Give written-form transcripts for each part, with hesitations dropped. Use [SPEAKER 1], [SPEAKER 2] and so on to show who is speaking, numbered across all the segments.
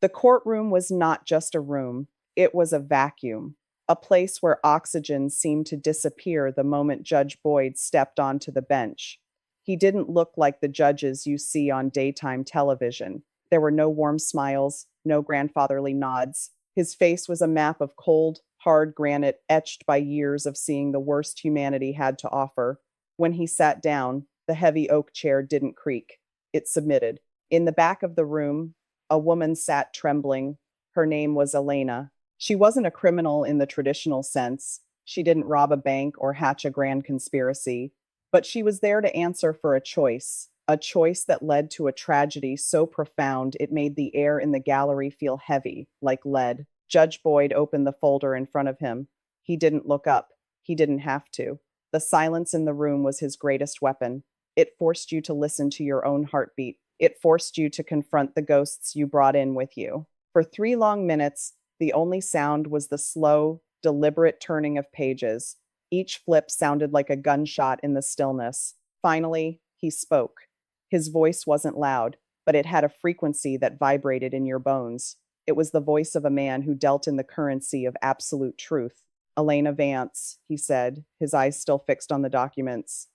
[SPEAKER 1] The courtroom was not just a room, it was a vacuum, a place where oxygen seemed to disappear the moment Judge Boyd stepped onto the bench. He didn't look like the judges you see on daytime television. There were no warm smiles, no grandfatherly nods. His face was a map of cold, hard granite etched by years of seeing the worst humanity had to offer. When he sat down, the heavy oak chair didn't creak. It submitted. In the back of the room, a woman sat trembling. Her name was Elena. She wasn't a criminal in the traditional sense. She didn't rob a bank or hatch a grand conspiracy, but she was there to answer for a choice that led to a tragedy so profound it made the air in the gallery feel heavy, like lead. Judge Boyd opened the folder in front of him. He didn't look up. He didn't have to. The silence in the room was his greatest weapon. It forced you to listen to your own heartbeat. It forced you to confront the ghosts you brought in with you. For 3 long minutes, the only sound was the slow, deliberate turning of pages. Each flip sounded like a gunshot in the stillness. Finally, he spoke. His voice wasn't loud, but it had a frequency that vibrated in your bones. It was the voice of a man who dealt in the currency of absolute truth. Elena Vance, he said, his eyes still fixed on the documents.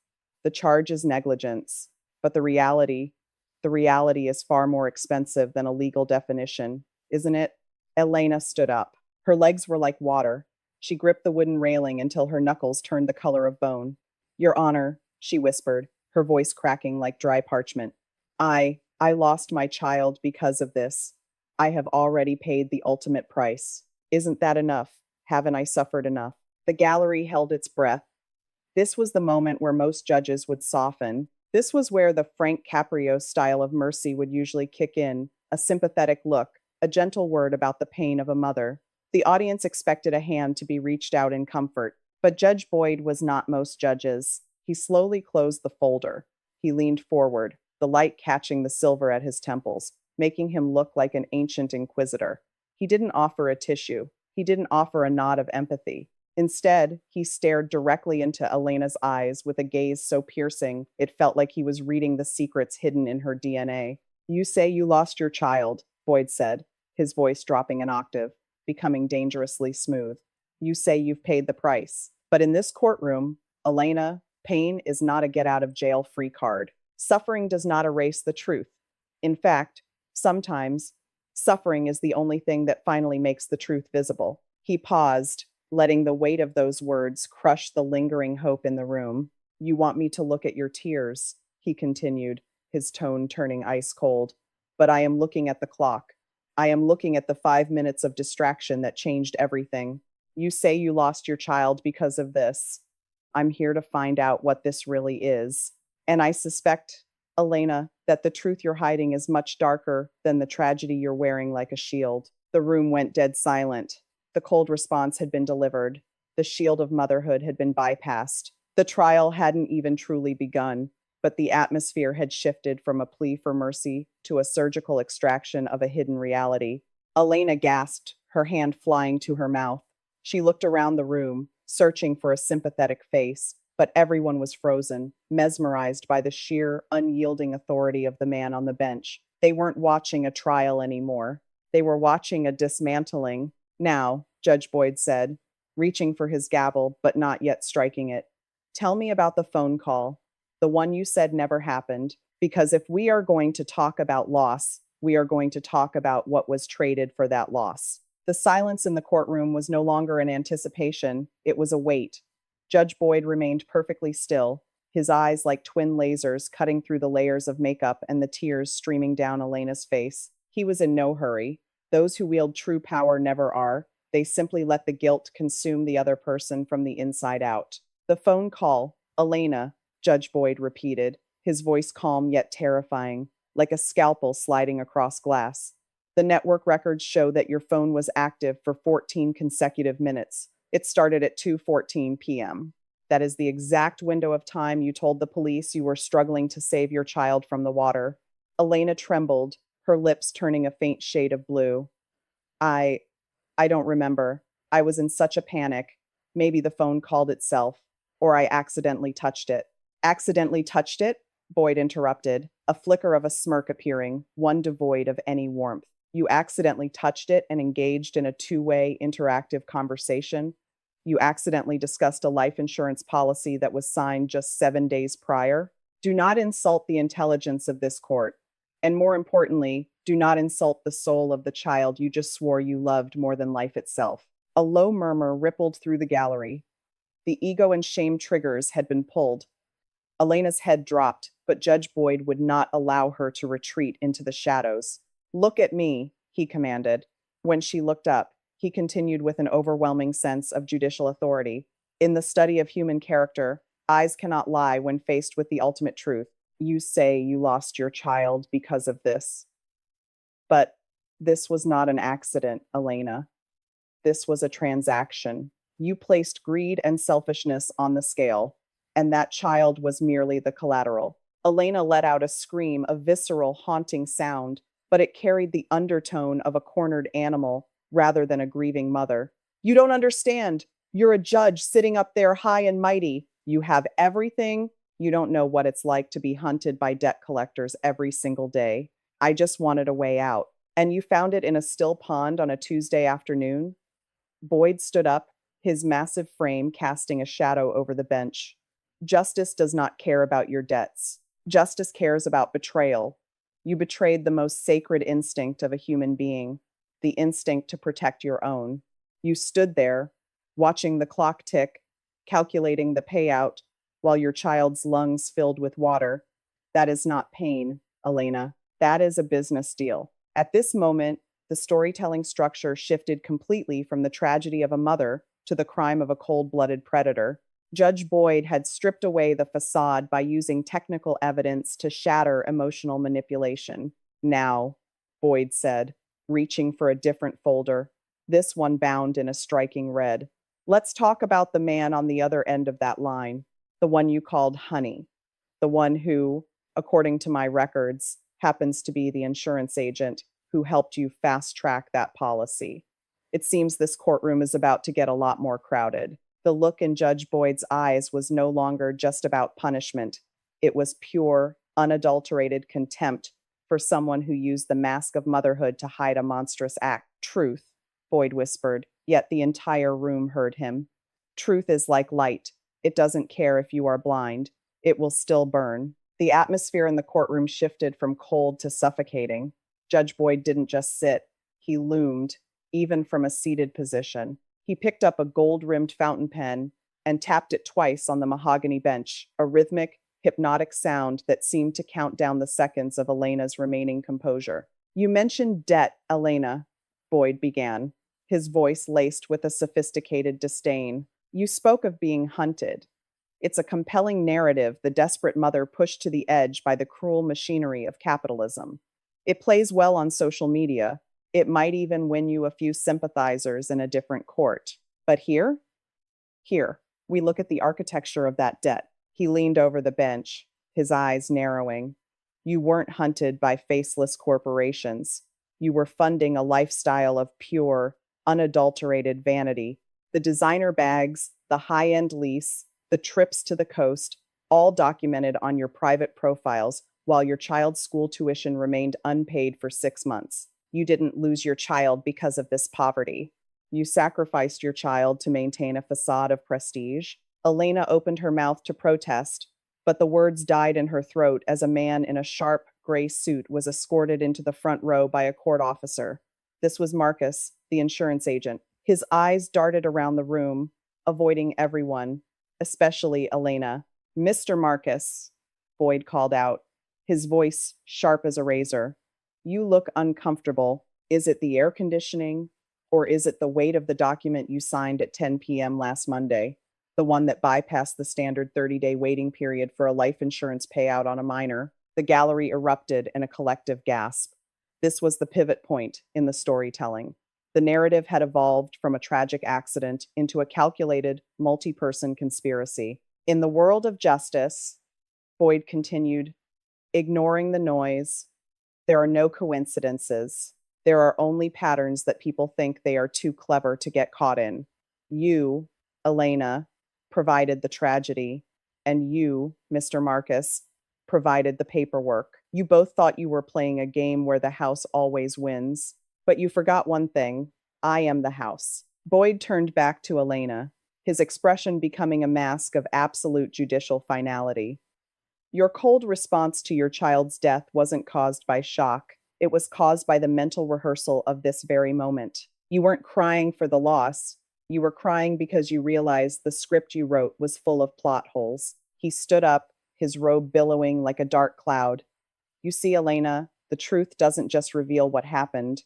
[SPEAKER 1] The charge is negligence, but the reality is far more expensive than a legal definition, isn't it? Elena stood up. Her legs were like water. She gripped the wooden railing until her knuckles turned the color of bone. Your Honor, she whispered, her voice cracking like dry parchment. I lost my child because of this. I have already paid the ultimate price. Isn't that enough? Haven't I suffered enough? The gallery held its breath. This was the moment where most judges would soften. This was where the Frank Caprio style of mercy would usually kick in, a sympathetic look, a gentle word about the pain of a mother. The audience expected a hand to be reached out in comfort, but Judge Boyd was not most judges. He slowly closed the folder. He leaned forward, the light catching the silver at his temples, making him look like an ancient inquisitor. He didn't offer a tissue. He didn't offer a nod of empathy. Instead, he stared directly into Elena's eyes with a gaze so piercing it felt like he was reading the secrets hidden in her DNA. You say you lost your child, Boyd said, his voice dropping an octave, becoming dangerously smooth. You say you've paid the price. But in this courtroom, Elena, pain is not a get out of jail free card. Suffering does not erase the truth. In fact, sometimes, suffering is the only thing that finally makes the truth visible. He paused, letting the weight of those words crush the lingering hope in the room. You want me to look at your tears, he continued, his tone turning ice cold. But I am looking at the clock. I am looking at the 5 minutes of distraction that changed everything. You say you lost your child because of this. I'm here to find out what this really is. And I suspect, Elena, that the truth you're hiding is much darker than the tragedy you're wearing like a shield. The room went dead silent. The cold response had been delivered. The shield of motherhood had been bypassed. The trial hadn't even truly begun, but the atmosphere had shifted from a plea for mercy to a surgical extraction of a hidden reality. Elena gasped, her hand flying to her mouth. She looked around the room, searching for a sympathetic face, but everyone was frozen, mesmerized by the sheer, unyielding authority of the man on the bench. They weren't watching a trial anymore. They were watching a dismantling. Now, Judge Boyd said, reaching for his gavel, but not yet striking it. Tell me about the phone call, the one you said never happened, because if we are going to talk about loss, we are going to talk about what was traded for that loss. The silence in the courtroom was no longer an anticipation, it was a wait. Judge Boyd remained perfectly still, his eyes like twin lasers cutting through the layers of makeup and the tears streaming down Elena's face. He was in no hurry. Those who wield true power never are. They simply let the guilt consume the other person from the inside out. The phone call, Elena, Judge Boyd repeated, his voice calm yet terrifying, like a scalpel sliding across glass. The network records show that your phone was active for 14 consecutive minutes. It started at 2:14 p.m. That is the exact window of time you told the police you were struggling to save your child from the water. Elena trembled, her lips turning a faint shade of blue. I I don't remember. I was in such a panic. Maybe the phone called itself, or I accidentally touched it. Accidentally touched it? Boyd interrupted, a flicker of a smirk appearing, one devoid of any warmth. You accidentally touched it and engaged in a two-way interactive conversation. You accidentally discussed a life insurance policy that was signed just 7 days prior. Do not insult the intelligence of this court. And more importantly, do not insult the soul of the child you just swore you loved more than life itself. A low murmur rippled through the gallery. The ego and shame triggers had been pulled. Elena's head dropped, but Judge Boyd would not allow her to retreat into the shadows. Look at me, he commanded. When she looked up, he continued with an overwhelming sense of judicial authority. In the study of human character, eyes cannot lie when faced with the ultimate truth. You say you lost your child because of this. But this was not an accident, Elena. This was a transaction. You placed greed and selfishness on the scale, and that child was merely the collateral. Elena let out a scream, a visceral, haunting sound, but it carried the undertone of a cornered animal rather than a grieving mother. You don't understand. You're a judge sitting up there high and mighty. You have everything. You don't know what it's like to be hunted by debt collectors every single day. I just wanted a way out. And you found it in a still pond on a Tuesday afternoon? Boyd stood up, his massive frame casting a shadow over the bench. Justice does not care about your debts. Justice cares about betrayal. You betrayed the most sacred instinct of a human being, the instinct to protect your own. You stood there, watching the clock tick, calculating the payout, while your child's lungs filled with water. That is not pain, Elena. That is a business deal. At this moment, the storytelling structure shifted completely from the tragedy of a mother to the crime of a cold-blooded predator. Judge Boyd had stripped away the facade by using technical evidence to shatter emotional manipulation. Now, Boyd said, reaching for a different folder, this one bound in a striking red. Let's talk about the man on the other end of that line, the one you called Honey, the one who, according to my records, happens to be the insurance agent who helped you fast-track that policy. It seems this courtroom is about to get a lot more crowded. The look in Judge Boyd's eyes was no longer just about punishment. It was pure, unadulterated contempt for someone who used the mask of motherhood to hide a monstrous act. Truth, Boyd whispered, yet the entire room heard him. Truth is like light. It doesn't care if you are blind. It will still burn. The atmosphere in the courtroom shifted from cold to suffocating. Judge Boyd didn't just sit. He loomed, even from a seated position. He picked up a gold-rimmed fountain pen and tapped it twice on the mahogany bench, a rhythmic, hypnotic sound that seemed to count down the seconds of Elena's remaining composure. You mentioned debt, Elena, Boyd began, his voice laced with a sophisticated disdain. You spoke of being hunted. It's a compelling narrative the desperate mother pushed to the edge by the cruel machinery of capitalism. It plays well on social media. It might even win you a few sympathizers in a different court. But here, we look at the architecture of that debt. He leaned over the bench, his eyes narrowing. You weren't hunted by faceless corporations. You were funding a lifestyle of pure, unadulterated vanity. The designer bags, the high-end lease, the trips to the coast, all documented on your private profiles while your child's school tuition remained unpaid for 6 months. You didn't lose your child because of this poverty. You sacrificed your child to maintain a facade of prestige. Elena opened her mouth to protest, but the words died in her throat as a man in a sharp, gray suit was escorted into the front row by a court officer. This was Marcus, the insurance agent. His eyes darted around the room, avoiding everyone, especially Elena. Mr. Marcus, Boyd called out, his voice sharp as a razor. You look uncomfortable. Is it the air conditioning, or is it the weight of the document you signed at 10 p.m. last Monday, the one that bypassed the standard 30-day waiting period for a life insurance payout on a minor? The gallery erupted in a collective gasp. This was the pivot point in the storytelling. The narrative had evolved from a tragic accident into a calculated, multi-person conspiracy. In the world of justice, Boyd continued, ignoring the noise, there are no coincidences. There are only patterns that people think they are too clever to get caught in. You, Elena, provided the tragedy, and you, Mr. Marcus, provided the paperwork. You both thought you were playing a game where the house always wins. But you forgot one thing. I am the house. Boyd turned back to Elena, his expression becoming a mask of absolute judicial finality. Your cold response to your child's death wasn't caused by shock. It was caused by the mental rehearsal of this very moment. You weren't crying for the loss. You were crying because you realized the script you wrote was full of plot holes. He stood up, his robe billowing like a dark cloud. You see, Elena, the truth doesn't just reveal what happened,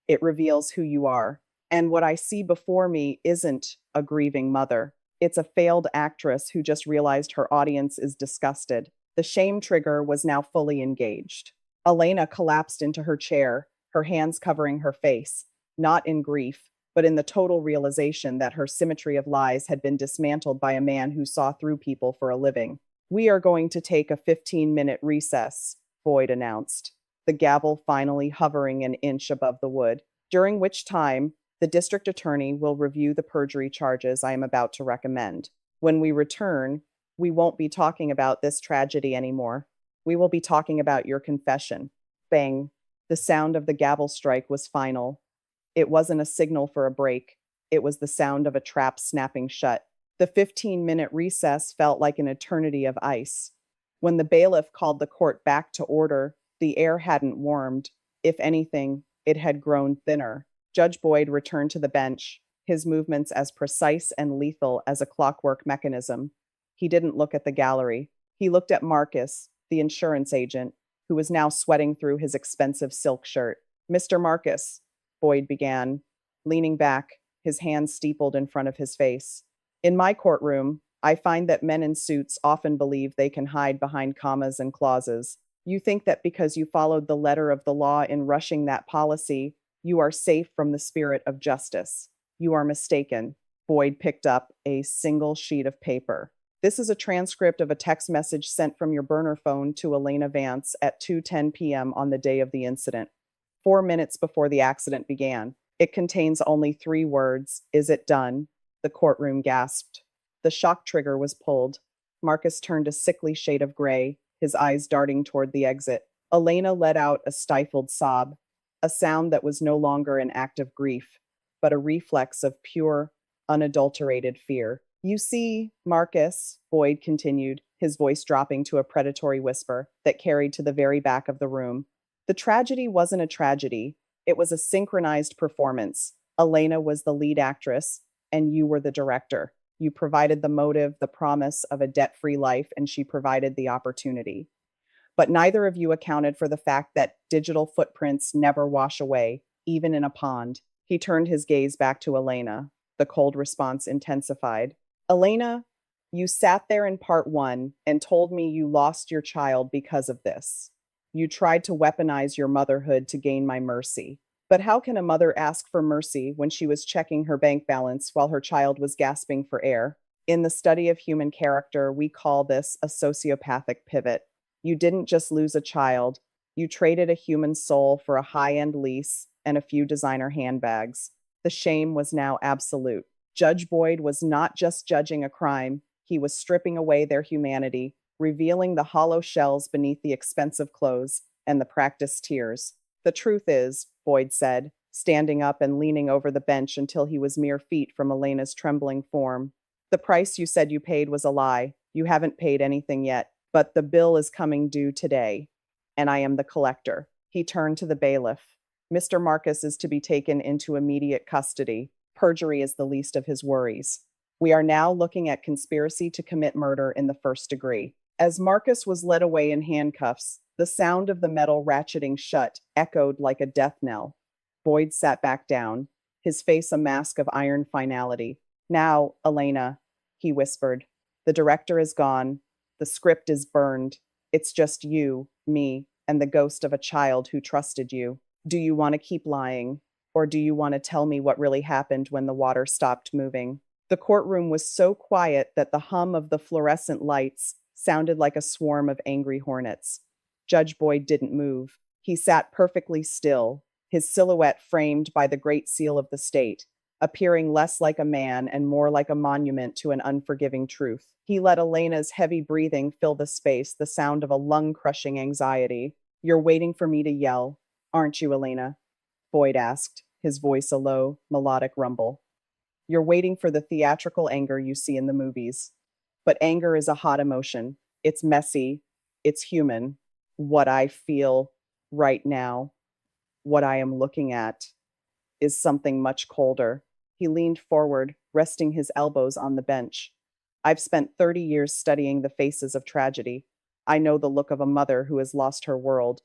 [SPEAKER 1] it reveals who you are. And what I see before me isn't a grieving mother. It's a failed actress who just realized her audience is disgusted. The shame trigger was now fully engaged. Elena collapsed into her chair, her hands covering her face, not in grief, but in the total realization that her symmetry of lies had been dismantled by a man who saw through people for a living. We are going to take a 15-minute recess, Boyd announced, the gavel finally hovering an inch above the wood, during which time the district attorney will review the perjury charges I am about to recommend. When we return, we won't be talking about this tragedy anymore. We will be talking about your confession. Bang. The sound of the gavel strike was final. It wasn't a signal for a break. It was the sound of a trap snapping shut. The 15-minute recess felt like an eternity of ice. When the bailiff called the court back to order, the air hadn't warmed. If anything, it had grown thinner. Judge Boyd returned to the bench, his movements as precise and lethal as a clockwork mechanism. He didn't look at the gallery. He looked at Marcus, the insurance agent, who was now sweating through his expensive silk shirt. Mr. Marcus, Boyd began, leaning back, his hands steepled in front of his face. In my courtroom, I find that men in suits often believe they can hide behind commas and clauses. You think that because you followed the letter of the law in rushing that policy, you are safe from the spirit of justice. You are mistaken. Boyd picked up a single sheet of paper. This is a transcript of a text message sent from your burner phone to Elena Vance at 2:10 p.m. on the day of the incident, 4 minutes before the accident began. It contains only 3 words. Is it done? The courtroom gasped. The shock trigger was pulled. Marcus turned a sickly shade of gray, his eyes darting toward the exit. Elena let out a stifled sob, a sound that was no longer an act of grief, but a reflex of pure, unadulterated fear. You see, Marcus, Boyd continued, his voice dropping to a predatory whisper that carried to the very back of the room. The tragedy wasn't a tragedy. It was a synchronized performance. Elena was the lead actress, and you were the director. You provided the motive, the promise of a debt-free life, and she provided the opportunity. But neither of you accounted for the fact that digital footprints never wash away, even in a pond. He turned his gaze back to Elena. The cold response intensified. Elena, you sat there in part 1 and told me you lost your child because of this. You tried to weaponize your motherhood to gain my mercy. But how can a mother ask for mercy when she was checking her bank balance while her child was gasping for air? In the study of human character, we call this a sociopathic pivot. You didn't just lose a child, you traded a human soul for a high-end lease and a few designer handbags. The shame was now absolute. Judge Boyd was not just judging a crime, he was stripping away their humanity, revealing the hollow shells beneath the expensive clothes and the practiced tears. The truth is, Boyd said, standing up and leaning over the bench until he was mere feet from Elena's trembling form. The price you said you paid was a lie. You haven't paid anything yet, but the bill is coming due today, and I am the collector. He turned to the bailiff. Mr. Marcus is to be taken into immediate custody. Perjury is the least of his worries. We are now looking at conspiracy to commit murder in the first degree. As Marcus was led away in handcuffs, the sound of the metal ratcheting shut echoed like a death knell. Boyd sat back down, his face a mask of iron finality. Now, Elena, he whispered, the director is gone. The script is burned. It's just you, me, and the ghost of a child who trusted you. Do you want to keep lying? Or do you want to tell me what really happened when the water stopped moving? The courtroom was so quiet that the hum of the fluorescent lights sounded like a swarm of angry hornets. Judge Boyd didn't move. He sat perfectly still, his silhouette framed by the great seal of the state, appearing less like a man and more like a monument to an unforgiving truth. He let Elena's heavy breathing fill the space, the sound of a lung-crushing anxiety. "You're waiting for me to yell, aren't you, Elena?" Boyd asked, his voice a low, melodic rumble. "You're waiting for the theatrical anger you see in the movies. But anger is a hot emotion. It's messy. It's human. What I feel right now, what I am looking at, is something much colder." He leaned forward, resting his elbows on the bench. "I've spent 30 years studying the faces of tragedy. I know the look of a mother who has lost her world.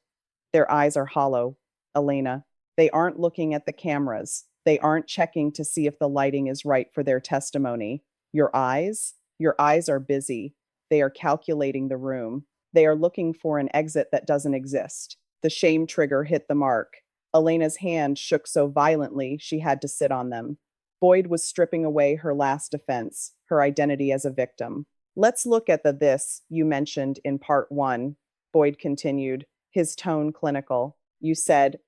[SPEAKER 1] Their eyes are hollow, Elena. They aren't looking at the cameras. They aren't checking to see if the lighting is right for their testimony. Your eyes? Your eyes are busy. They are calculating the room. They are looking for an exit that doesn't exist." The shame trigger hit the mark. Elena's hand shook so violently she had to sit on them. Boyd was stripping away her last defense, her identity as a victim. "Let's look at the this you mentioned in part one," Boyd continued, his tone clinical. "You said,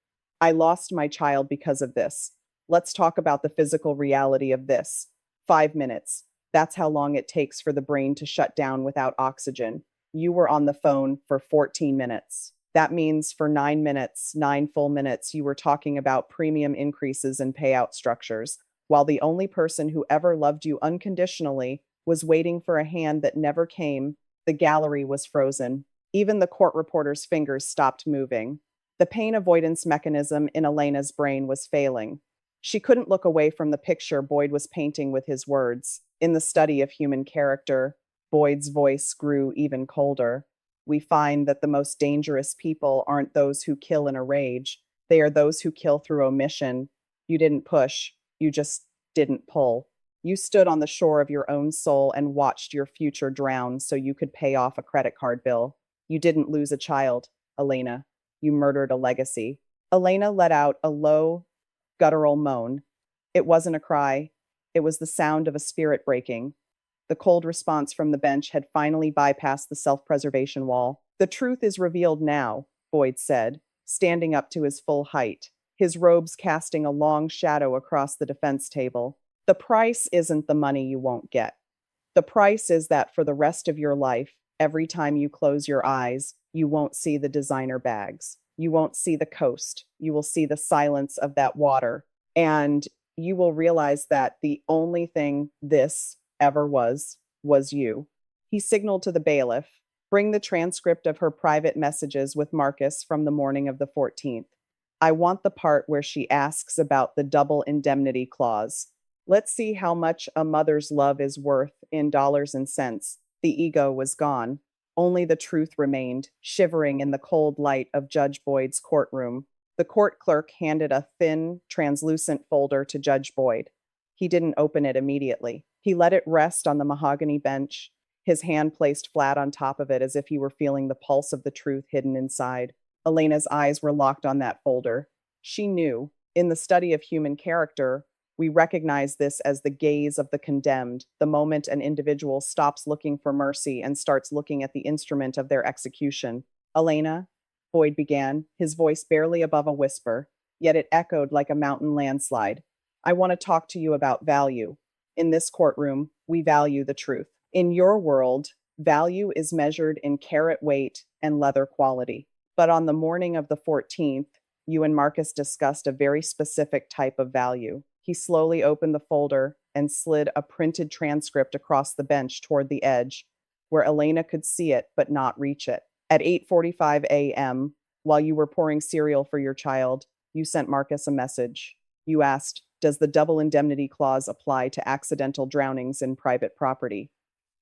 [SPEAKER 1] 'I lost my child because of this.' Let's talk about the physical reality of this. 5 minutes. That's how long it takes for the brain to shut down without oxygen. You were on the phone for 14 minutes. That means for 9 minutes, 9 full minutes, you were talking about premium increases and payout structures, while the only person who ever loved you unconditionally was waiting for a hand that never came." The gallery was frozen. Even the court reporter's fingers stopped moving. The pain avoidance mechanism in Elena's brain was failing. She couldn't look away from the picture Boyd was painting with his words. In the study of human character, Boyd's voice grew even colder. "We find that the most dangerous people aren't those who kill in a rage. They are those who kill through omission. You didn't push. You just didn't pull. You stood on the shore of your own soul and watched your future drown so you could pay off a credit card bill. You didn't lose a child, Elena. You murdered a legacy." Elena let out a low, guttural moan. It wasn't a cry. It was the sound of a spirit breaking. The cold response from the bench had finally bypassed the self-preservation wall. "The truth is revealed now," Boyd said, standing up to his full height, his robes casting a long shadow across the defense table. "The price isn't the money you won't get. The price is that for the rest of your life, every time you close your eyes, you won't see the designer bags. You won't see the coast. You will see the silence of that water. And you will realize that the only thing this ever was you." He signaled to the bailiff, "Bring the transcript of her private messages with Marcus from the morning of the 14th. I want the part where she asks about the double indemnity clause. Let's see how much a mother's love is worth in dollars and cents." The ego was gone. Only the truth remained, shivering in the cold light of Judge Boyd's courtroom. The court clerk handed a thin, translucent folder to Judge Boyd. He didn't open it immediately. He let it rest on the mahogany bench, his hand placed flat on top of it as if he were feeling the pulse of the truth hidden inside. Elena's eyes were locked on that folder. She knew. In the study of human character, we recognize this as the gaze of the condemned, the moment an individual stops looking for mercy and starts looking at the instrument of their execution. "Elena," Boyd began, his voice barely above a whisper, yet it echoed like a mountain landslide. "I want to talk to you about value. In this courtroom, we value the truth. In your world, value is measured in carat weight and leather quality. But on the morning of the 14th, you and Marcus discussed a very specific type of value." He slowly opened the folder and slid a printed transcript across the bench toward the edge, where Elena could see it but not reach it. "At 8:45 a.m., while you were pouring cereal for your child, you sent Marcus a message. You asked, 'Does the double indemnity clause apply to accidental drownings in private property?'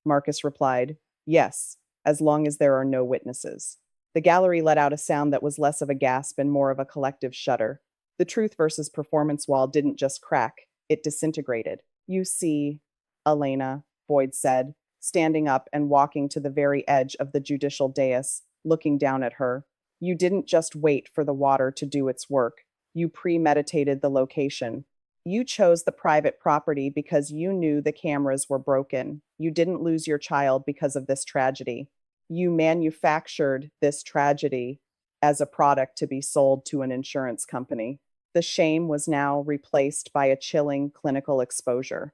[SPEAKER 1] Marcus replied, 'Yes, as long as there are no witnesses.'" The gallery let out a sound that was less of a gasp and more of a collective shudder. The truth versus performance wall didn't just crack, it disintegrated. "You see, Elena," Boyd said, standing up and walking to the very edge of the judicial dais, looking down at her. "You didn't just wait for the water to do its work. You premeditated the location. You chose the private property because you knew the cameras were broken. You didn't lose your child because of this tragedy. You manufactured this tragedy as a product to be sold to an insurance company." The shame was now replaced by a chilling clinical exposure.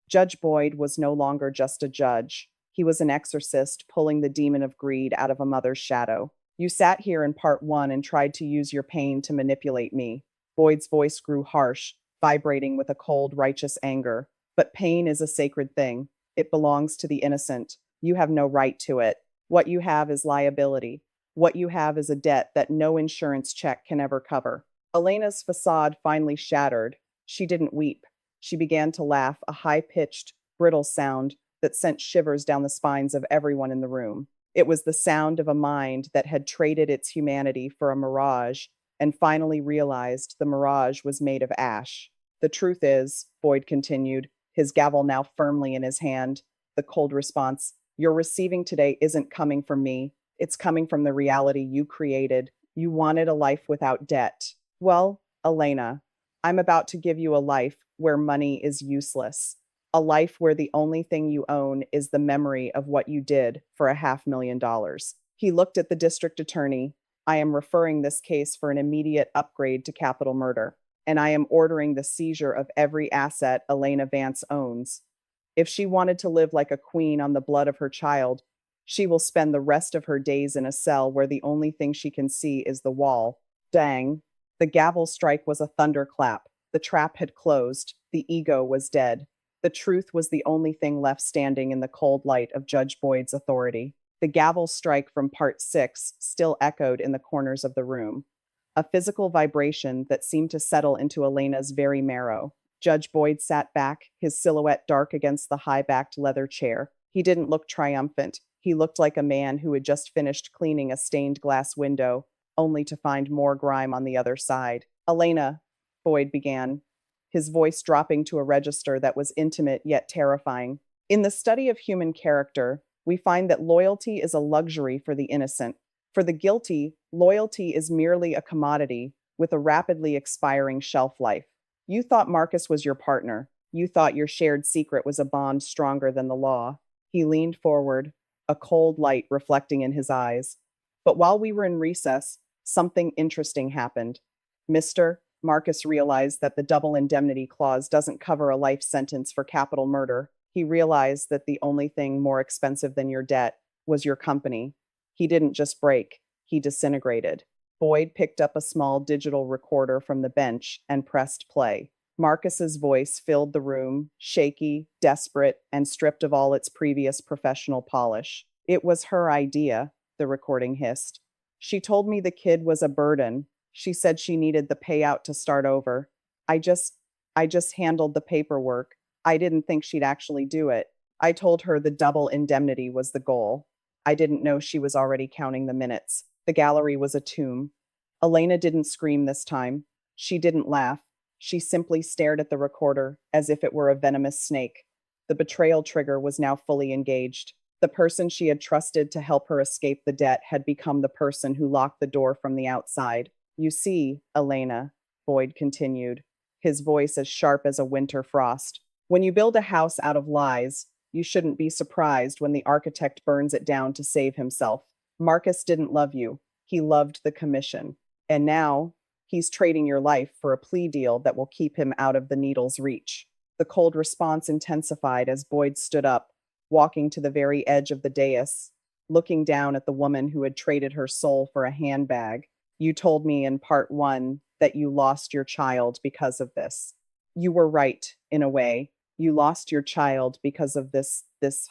[SPEAKER 1] Judge Boyd was no longer just a judge. He was an exorcist pulling the demon of greed out of a mother's shadow. You sat here in part one and tried to use your pain to manipulate me. Boyd's voice grew harsh, vibrating with a cold, righteous anger. But pain is a sacred thing. It belongs to the innocent. You have no right to it. What you have is liability. What you have is a debt that no insurance check can ever cover. Elena's facade finally shattered. She didn't weep. She began to laugh, a high-pitched, brittle sound that sent shivers down the spines of everyone in the room. It was the sound of a mind that had traded its humanity for a mirage and finally realized the mirage was made of ash. The truth is, Boyd continued, his gavel now firmly in his hand, the cold response, you're receiving today isn't coming from me. It's coming from the reality you created. You wanted a life without debt. Well, Elena, I'm about to give you a life where money is useless, a life where the only thing you own is the memory of what you did for $500,000. He looked at the district attorney. I am referring this case for an immediate upgrade to capital murder, and I am ordering the seizure of every asset Elena Vance owns. If she wanted to live like a queen on the blood of her child, she will spend the rest of her days in a cell where the only thing she can see is the wall. Dang. The gavel strike was a thunderclap. The trap had closed. The ego was dead. The truth was the only thing left standing in the cold light of Judge Boyd's authority. The gavel strike from part 6 still echoed in the corners of the room, a physical vibration that seemed to settle into Elena's very marrow. Judge Boyd sat back, his silhouette dark against the high-backed leather chair. He didn't look triumphant. He looked like a man who had just finished cleaning a stained glass window, only to find more grime on the other side. Elena, Boyd began, his voice dropping to a register that was intimate yet terrifying. In the study of human character, we find that loyalty is a luxury for the innocent. For the guilty, loyalty is merely a commodity with a rapidly expiring shelf life. You thought Marcus was your partner. You thought your shared secret was a bond stronger than the law. He leaned forward, a cold light reflecting in his eyes. But while we were in recess, something interesting happened. Mr. Marcus realized that the double indemnity clause doesn't cover a life sentence for capital murder. He realized that the only thing more expensive than your debt was your company. He didn't just break, he disintegrated. Boyd picked up a small digital recorder from the bench and pressed play. Marcus's voice filled the room, shaky, desperate, and stripped of all its previous professional polish. It was her idea, the recording hissed. She told me the kid was a burden. She said she needed the payout to start over. I just handled the paperwork. I didn't think she'd actually do it. I told her the double indemnity was the goal. I didn't know she was already counting the minutes. The gallery was a tomb. Elena didn't scream this time. She didn't laugh. She simply stared at the recorder as if it were a venomous snake. The betrayal trigger was now fully engaged. The person she had trusted to help her escape the debt had become the person who locked the door from the outside. You see, Elena, Boyd continued, his voice as sharp as a winter frost. When you build a house out of lies, you shouldn't be surprised when the architect burns it down to save himself. Marcus didn't love you. He loved the commission. And now, he's trading your life for a plea deal that will keep him out of the needle's reach. The cold response intensified as Boyd stood up, walking to the very edge of the dais, looking down at the woman who had traded her soul for a handbag. You told me in part 1 that you lost your child because of this. You were right, in a way. You lost your child because of this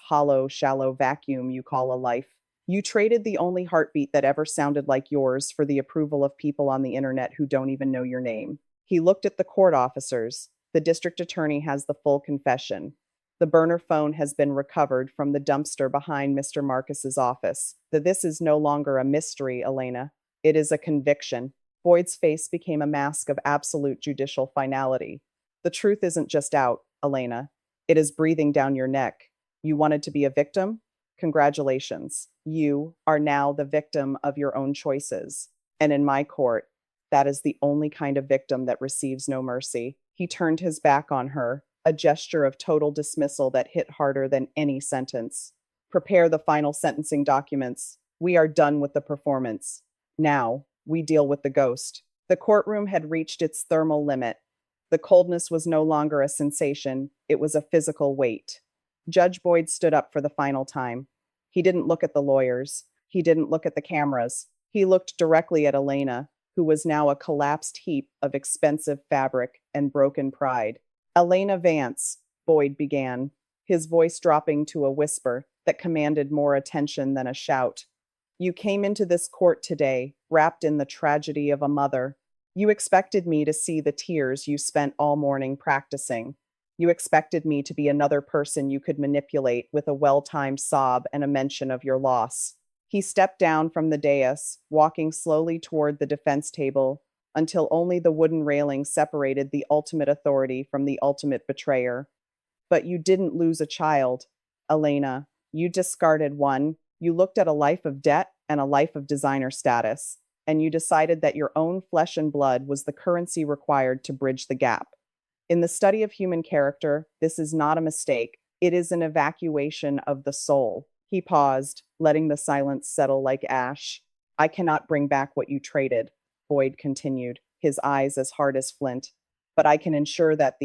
[SPEAKER 1] hollow, shallow vacuum you call a life. You traded the only heartbeat that ever sounded like yours for the approval of people on the internet who don't even know your name. He looked at the court officers. The district attorney has the full confession. The burner phone has been recovered from the dumpster behind Mr. Marcus's office. This is no longer a mystery, Elena. It is a conviction. Boyd's face became a mask of absolute judicial finality. The truth isn't just out, Elena. It is breathing down your neck. You wanted to be a victim? Congratulations. You are now the victim of your own choices. And in my court, that is the only kind of victim that receives no mercy. He turned his back on her, a gesture of total dismissal that hit harder than any sentence. Prepare the final sentencing documents. We are done with the performance. Now, we deal with the ghost. The courtroom had reached its thermal limit. The coldness was no longer a sensation, it was a physical weight. Judge Boyd stood up for the final time. He didn't look at the lawyers. He didn't look at the cameras. He looked directly at Elena, who was now a collapsed heap of expensive fabric and broken pride. Elena Vance, Boyd began, his voice dropping to a whisper that commanded more attention than a shout. You came into this court today, wrapped in the tragedy of a mother. You expected me to see the tears you spent all morning practicing. You expected me to be another person you could manipulate with a well-timed sob and a mention of your loss. He stepped down from the dais, walking slowly toward the defense table until only the wooden railing separated the ultimate authority from the ultimate betrayer. But you didn't lose a child, Elena. You discarded one. You looked at a life of debt and a life of designer status, and you decided that your own flesh and blood was the currency required to bridge the gap. In the study of human character, this is not a mistake. It is an evacuation of the soul. He paused, letting the silence settle like ash. I cannot bring back what you traded, Boyd continued, his eyes as hard as flint. But I can ensure that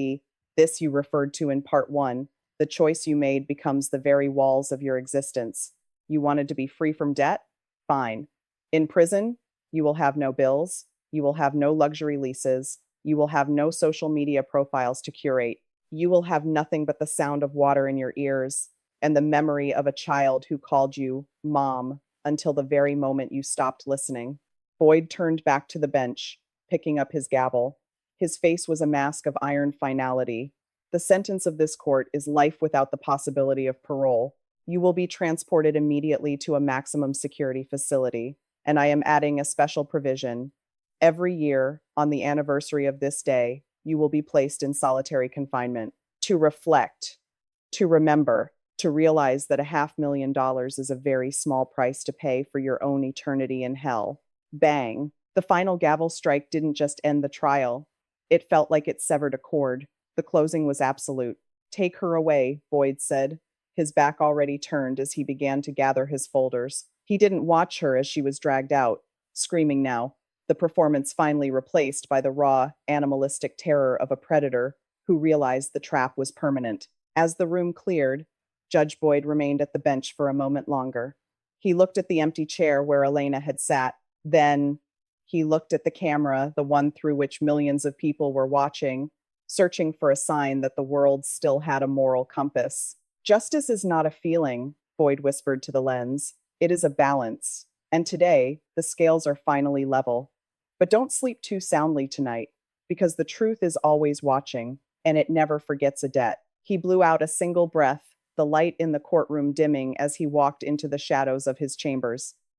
[SPEAKER 1] this you referred to in part one, the choice you made becomes the very walls of your existence. You wanted to be free from debt? Fine. In prison, you will have no bills. You will have no luxury leases. You will have no social media profiles to curate. You will have nothing but the sound of water in your ears and the memory of a child who called you mom until the very moment you stopped listening. Boyd turned back to the bench, picking up his gavel. His face was a mask of iron finality. The sentence of this court is life without the possibility of parole. You will be transported immediately to a maximum security facility, and I am adding a special provision. Every year, on the anniversary of this day, you will be placed in solitary confinement to reflect, to remember, to realize that $500,000 is a very small price to pay for your own eternity in hell. Bang. The final gavel strike didn't just end the trial. It felt like it severed a cord. The closing was absolute. Take her away, Boyd said, his back already turned as he began to gather his folders. He didn't watch her as she was dragged out, screaming now, the performance finally replaced by the raw, animalistic terror of a predator who realized the trap was permanent. As the room cleared, Judge Boyd remained at the bench for a moment longer. He looked at the empty chair where Elena had sat. Then he looked at the camera, the one through which millions of people were watching, searching for a sign that the world still had a moral compass. Justice is not a feeling, Boyd whispered to the lens. It is a balance. And today, the scales are finally level. But don't sleep too soundly tonight, because the truth is always watching, and it never forgets a debt. He blew out a single breath, the light in the courtroom dimming as he walked into the shadows of his chambers.